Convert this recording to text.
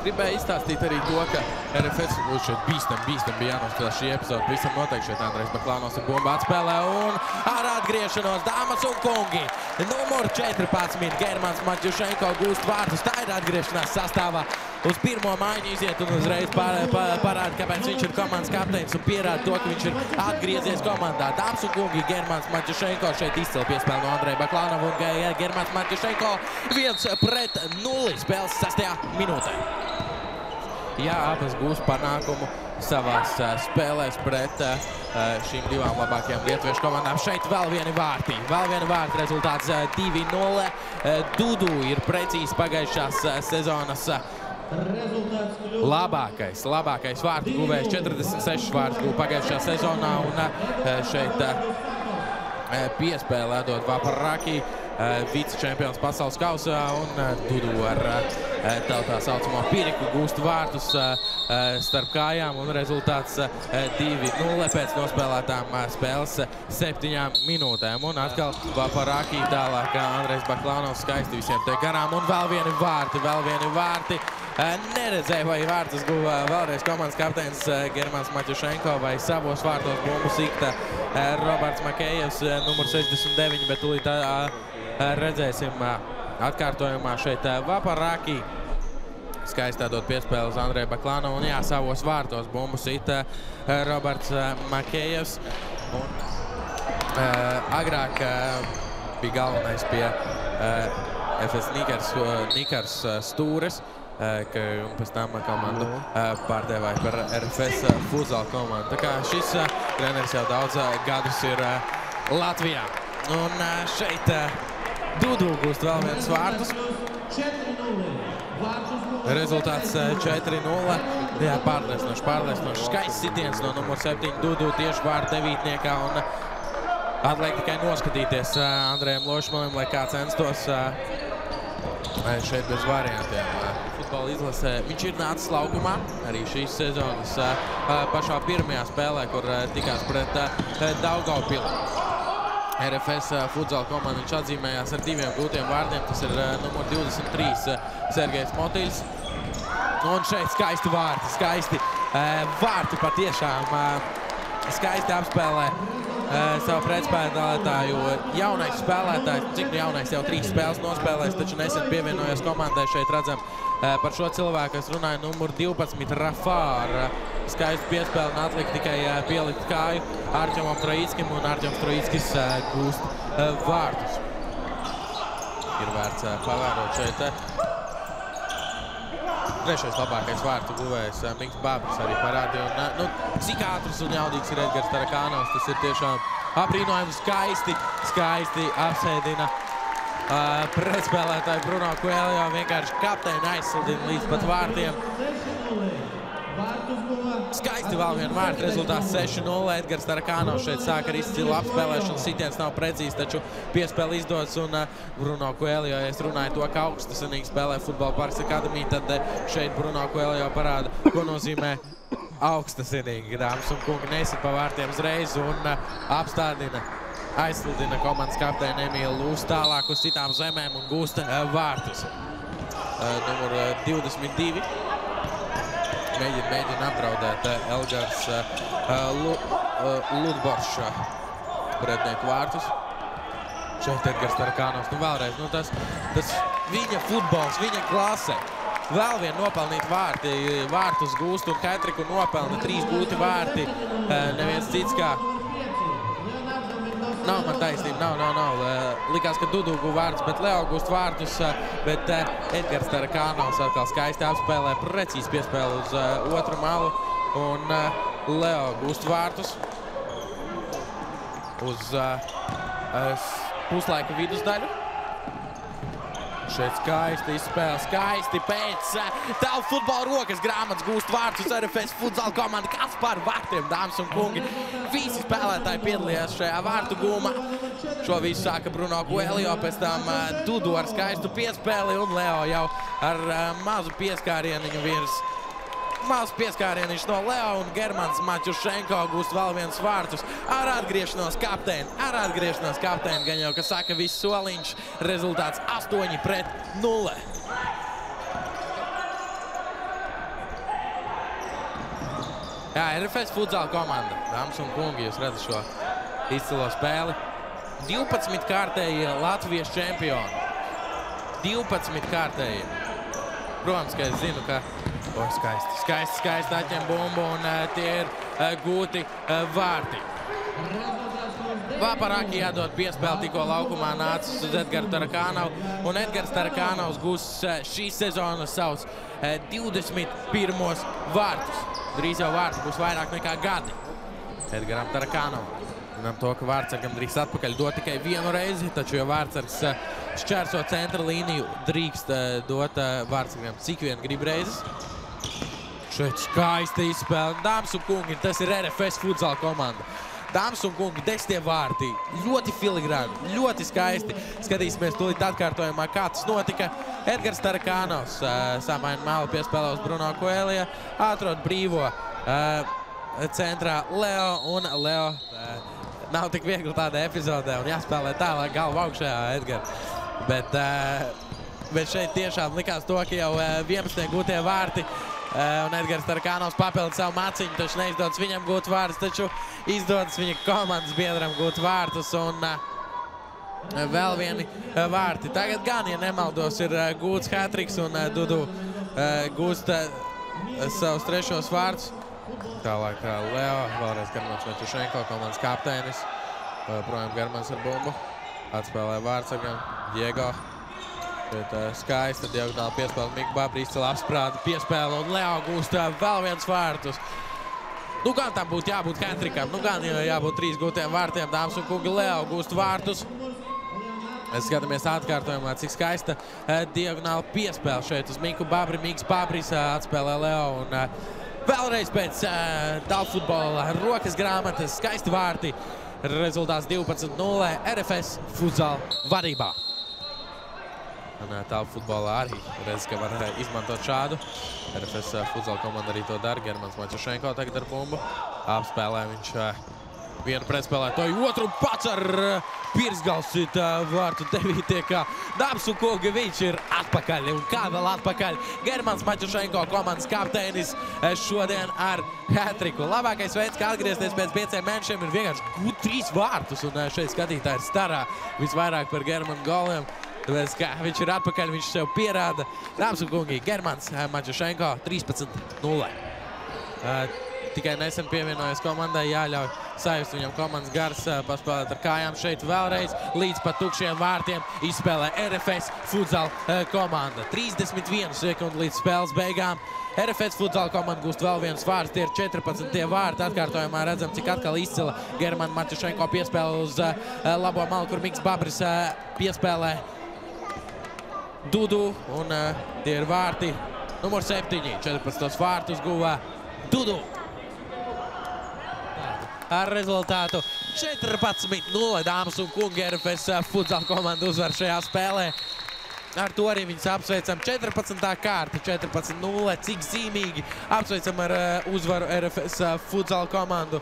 gribēju izstāstīt arī to, ka RFS šeit bīstam bija jānoskatās šī epizode. Visam noteikti šeit Andrejs Baklānovs ar bumbu atspēlē un ar atgriešanos, dāmas un kungi. Numur 14 Germans Matjušenko gūst vārtus. Tā ir atgriešanās sastāvā. Uz pirmo maiņu iziet un uzreiz parāda, kāpēc viņš ir komandas kapteinis un pierāda to, ka viņš ir atgriezies komandā. Dāmas un kungi, Germans Matjušenko šeit izcila piespēli no Andreja Baklānova un Germans Matjušenko 1-0 spēles 6. minūtē. Jā, abas gūs panākumu savās spēlēs pret šīm divām labākajām lietuviešu komandām. Šeit vēl vieni vārti. Rezultāts 2-0. Dudu ir precīzi pagājušās sezonas labākais vārtu guvējs. 46 vārtus guva pagājušā sezonā un šeit piespēlē dot Vaparaki, vicečempions pasaules kausā un Dudu ar tā saucamo piriku gūst vārtus starp kājām un rezultāts 2-0 pēc nospēlētām spēles 7 minūtēm. Un atkal Vaparaki tālāk Andrejs Baklānovs skaisti visiem te garām un vēl vieni vārti. Neredzēja, vai vārtus guva vēlreiz komandas kapteinis Germans Matjušenko vai savos vārtos bumbu sikta Roberts Makejevs, numur 69, bet tūlīt redzēsim atkārtojumā šeit Vaparaki. Skaistā dot piespēli uz Andreju Baklānovu un jā, savos vārtos bumbu sita Roberts Makejevs. Agrāk bija galvenais pie FS Nikars Stūres, un pēc tam komandu pārdēvāja par RFS futzāla komandu. Tā kā šis treneris jau daudz gadus ir Latvijā. Un šeit Dudu gūst vēl viens vārtus. Rezultāts 4-0. Jā, pārliecinoši. Skaists sitiens no numur 7 Dudu tieši vārtu devītniekā. Un atliek tikai noskatīties Andrejam Lošmanim, lai kā censtos šeit bez variantiem. Futbola izlasē viņš ir nācis laukumā arī šīs sezonas pašā pirmajā spēlē, kur tikās pret Daugavpili. RFS futzāla komanda viņš atzīmējās ar 2 gūtiem vārdiem. Tas ir numur 23 Sergejs Motiļs. Un šeit skaisti vārti patiešām skaisti apspēlē savu pretspēlētāju. Jaunais spēlētājs, cik jaunais jau 3 spēles nospēlēs, taču nesen pievienojās komandai. Šeit redzam par šo cilvēku, es runāju numur 12 Rafāra. Skaisti piespēli un atlika tikai pielikt kāju Arķemam Troickim un Arķems Troickis gūst vārtus. Ir vērts pavērot šeit. Trešais labākais vārtu guvējs Miks Babris arī parādīja. Cik ātrs un jaudīgs ir Edgars Tarakānovs, tas ir tiešām aprīnojams, skaisti apsēdina pretspēlētāju Bruno Coelho, vienkārši kapteini aizsildina līdz pat vārtiem. Skaisti vēl vienu vārtu, rezultāts 6-0. Edgars Tarakānovs šeit sāk ar izcilu apspēlēšanu. Sitiens nav precīzi, taču piespēle izdodas un Bruno Coelho, ja es runāju to, ka augstasinīgi spēlē Futbola Parks Akademija, tad šeit Bruno Coelho parāda, ko nozīmē augstasinīgi. Dāmas un kungi nesit pa vārtiem uzreiz un aizsludina komandas kapteini Emīlu Lūsu tālāk uz citām zemēm un gūst vārtus. Numur 22. Mēģina apdraudēt Elgars Ludboršs pretnieku vārtus. Šeit Edgars Tarakānovs. Vēlreiz, tas viņa futbols, viņa klase. Vēl vien nopelnīt vārtus gūst un Hetriku nopelna 3 gūti vārti. Neviens cits kā... Nav man taisnība, nav. Likās, ka Dudu guva vārtus, bet Leo gūst vārtus, bet Edgars Tarakānovs atkal skaisti apspēlē, precīzi piespēle uz otru malu, un Leo gūst vārtus uz puslaika vidusdaļu. Šeit skaisti izspēle, skaisti pēc tālu futbola rokas grāmatas gūst vārtus RFS futzāla komanda. Kas par vārtiem, dāmas un kungi? Visi spēlētāji piedalījās šajā vārtu gūmā. Šo visu sāka Bruno Coelho, pēc tam Dudu ar skaistu piespēli un Leo jau ar mazu pieskārieniņu virs. Mazs pieskārieniņš no Leo un Germans Matjušenko gūst vēl viens vārtus ar atgriešanos kapteini, gan jau, ka saka viss soliņš, rezultāts 8-0. Jā, RFS futsāla komanda. Dāmas un kungi, jūs redzat šo izcilo spēli. 12 kārtēji Latvijas čempioni. 12 kārtēji. Protams, ka es zinu, ka skaisti atņem bumbu un tie ir gūti vārti. Vaparaki jādod piespēli, tikko laukumā nācis uz Edgaru Tarakānovu. Un Edgars Tarakānovs gūs šīs sezonas savus 21. vārtus. Drīz jau vārti būs vairāk nekā gadi Edgaram Tarakānovam. Zinām to, ka vārtsargam drīkst atpakaļ dot tikai vienu reizi, taču, ja vārtsargs šķērso centra līniju, drīkst dot vārtsargam cik vien grib reizes. Šeit skaista izspēle. Dāmas un kungi, tas ir RFS futsāla komanda. Dāmas un kungi, 10 vārti, ļoti filigrāni, ļoti skaisti. Skatīsimies tūlīt atkārtojumā, kā tas notika. Edgars Tarakānovs samaina malu, piespēlē uz Bruno Koelija, atrod brīvo centrā Leo, un Leo nav tik viegli tādā epizodē un jāspēlē tālāk galva augšējā Edgar. Bet šeit tiešām likās to, ka jau 11 gūtie vārti un Edgars Tarakānovs papilda savu maciņu, taču neizdodas viņam gūt vārtus, taču izdodas viņa komandas biedram gūt vārtus un vēl vieni vārti. Tagad gan, ja nemaldos, ir gūts hat-triks un Dudu gūst savus trešos vārtus. Tālāk Leo, vēlreiz Germans Maķušenko, komandas kapteinis. Projām Germans ar bumbu. Atspēlē vārtsargam, Diego. Skaista diagonāla piespēle Mika Babri, izcela apsprāda piespēle un Leo gūst vēl viens vārtus. Nu gan tam būtu jābūt hat-trikam, nu gan jābūt 3 gūtiem vārtiem, dāmas un kungi, Leo gūst vārtus. Skatāmies atkārtojumā, cik skaista diagonāla piespēle šeit uz Miku Babri. Miks Babris atspēlē Leo un vēlreiz pēc tālfutbola rokas grāmatas skaisti vārti. Rezultāts 12-0 RFS futsāla vadībā. Un tālfutbolā arī redz, ka var izmantot šādu. RFS futsāla komanda arī to dara. Germans Maķušenko tagad ar bumbu. Apspēlē viņš vienu pretspēlētoju, otru pats ar pirsgals sit vārtu 9. Dāmas un kungi, viņš ir atpakaļ. Un kā vēl atpakaļ? Germans Maķušenko, komandas kapteinis, šodien ar hat-triku. Labākais veids, kā atgriezties pēc 5 mēnešiem, ir vienkārši gūt 3 vārtus. Un šeit skatītāji ir starā visvairāk par Germanu goliem. Tāpēc, kā viņš ir atpakaļ, viņš sev pierāda. Dāmas un kungi, Germans Maķušenko 13-0. Tikai nesen pievienojas komandai, jāļauj sajust viņam komandas gars, paspēlēt ar kājām šeit vēlreiz. Līdz pat tukšiem vārtiem izspēlē RFS futsāla komanda. 31 sekundi līdz spēles beigām. RFS futsāla komanda gūst vēl viens vārds, tie ir 14 vārti. Atkārtojumā redzam, cik atkal izcila Germana Maķušenko piespēle uz labo malu, kur Miks Babris piespēlē Dudu, un tie ir vārti numur 7. 14 vārtus guva Dudu. Ar rezultātu 14-0, dāmas un kungi, RFS futsāla komanda uzvar šajā spēlē. Ar to arī viņus apsveicam. 14. kārta, 14-0, cik zīmīgi apsveicam ar uzvaru RFS futsāla komandu.